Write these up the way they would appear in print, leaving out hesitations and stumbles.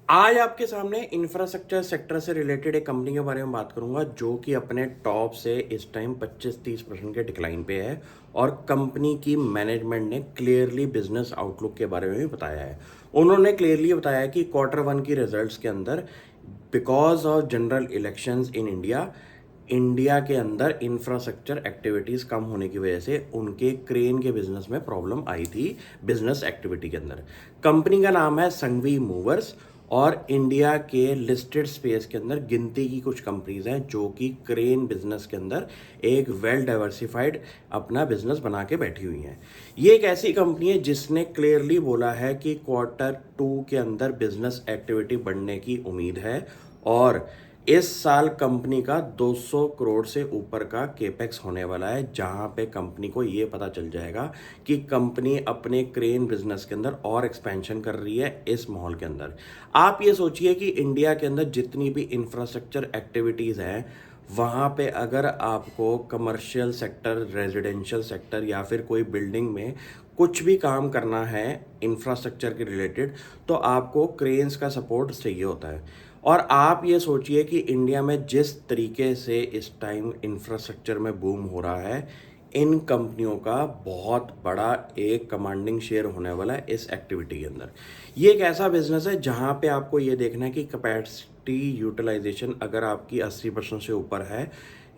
आज आपके सामने इंफ्रास्ट्रक्चर सेक्टर से रिलेटेड एक कंपनी के बारे में बात करूंगा जो कि अपने टॉप से इस टाइम 25-30% के डिक्लाइन पे है। और कंपनी की मैनेजमेंट ने क्लियरली बिजनेस आउटलुक के बारे में भी बताया है। उन्होंने क्लियरली बताया कि क्वार्टर 1 की रिजल्ट्स के अंदर because of general elections in India, India के अंदर इंफ्रास्ट्रक्चर एक्टिविटीज़ कम होने की वजह से उनके क्रेन के बिजनेस में प्रॉब्लम आई थी। बिजनेस एक्टिविटी के अंदर कंपनी का नाम है संघवी मूवर्स, और इंडिया के लिस्टेड स्पेस के अंदर गिनती की कुछ कंपनीज हैं जो कि क्रेन बिजनेस के अंदर एक वेल डाइवर्सिफाइड अपना बिजनेस बना के बैठी हुई हैं। ये एक ऐसी कंपनी है जिसने क्लियरली बोला है कि क्वार्टर 2 के अंदर बिजनेस एक्टिविटी बढ़ने की उम्मीद है, और इस साल कंपनी का 200 करोड़ से ऊपर का केपेक्स होने वाला है, जहां पे कंपनी को ये पता चल जाएगा कि कंपनी अपने क्रेन बिजनेस के अंदर और एक्सपेंशन कर रही है इस माहौल के अंदर। आप ये सोचिए कि इंडिया के अंदर जितनी भी इंफ्रास्ट्रक्चर एक्टिविटीज़ हैं, वहाँ पे अगर आपको कमर्शियल सेक्टर, रेजिडेंशियल सेक्टर या फिर कोई बिल्डिंग में कुछ भी काम करना है इंफ्रास्ट्रक्चर के रिलेटेड, तो आपको क्रेन्स का सपोर्ट चाहिए होता है। और आप ये सोचिए कि इंडिया में जिस तरीके से इस टाइम इंफ्रास्ट्रक्चर में बूम हो रहा है, इन कंपनियों का बहुत बड़ा एक कमांडिंग शेयर होने वाला है इस एक्टिविटी के अंदर। ये एक ऐसा बिजनेस है जहां पे आपको ये देखना है कि कैपेसिटी यूटिलाइजेशन अगर आपकी 80% से ऊपर है,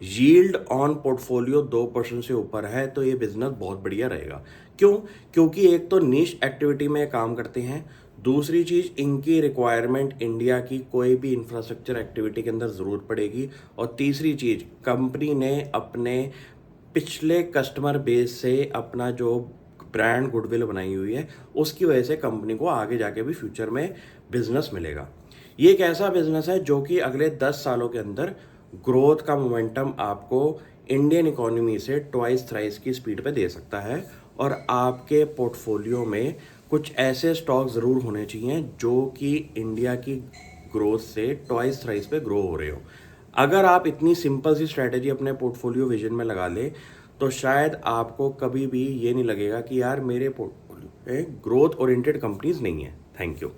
यील्ड ऑन पोर्टफोलियो 2% से ऊपर है, तो ये बिजनेस बहुत बढ़िया रहेगा। क्यों? क्योंकि एक तो नीश एक्टिविटी में काम करते हैं, दूसरी चीज़ इनकी रिक्वायरमेंट इंडिया की कोई भी इंफ्रास्ट्रक्चर एक्टिविटी के अंदर ज़रूरत पड़ेगी, और तीसरी चीज़ कंपनी ने अपने पिछले कस्टमर बेस से अपना जो ब्रांड गुडविल बनाई हुई है, उसकी वजह से कंपनी को आगे जाके भी फ्यूचर में बिजनेस मिलेगा। ये एक ऐसा बिजनेस है जो कि अगले 10 सालों के अंदर ग्रोथ का मोमेंटम आपको इंडियन इकोनॉमी से ट्वाइस थ्राइस की स्पीड पे दे सकता है। और आपके पोर्टफोलियो में कुछ ऐसे स्टॉक ज़रूर होने चाहिए जो कि इंडिया की ग्रोथ से ट्वाइस थ्राइस पे ग्रो हो रहे हो। अगर आप इतनी सिंपल सी स्ट्रैटेजी अपने पोर्टफोलियो विजन में लगा ले, तो शायद आपको कभी भी ये नहीं लगेगा कि यार मेरे पोर्टफोलियो में ग्रोथ ओरिएंटेड कंपनीज नहीं है। Thank you.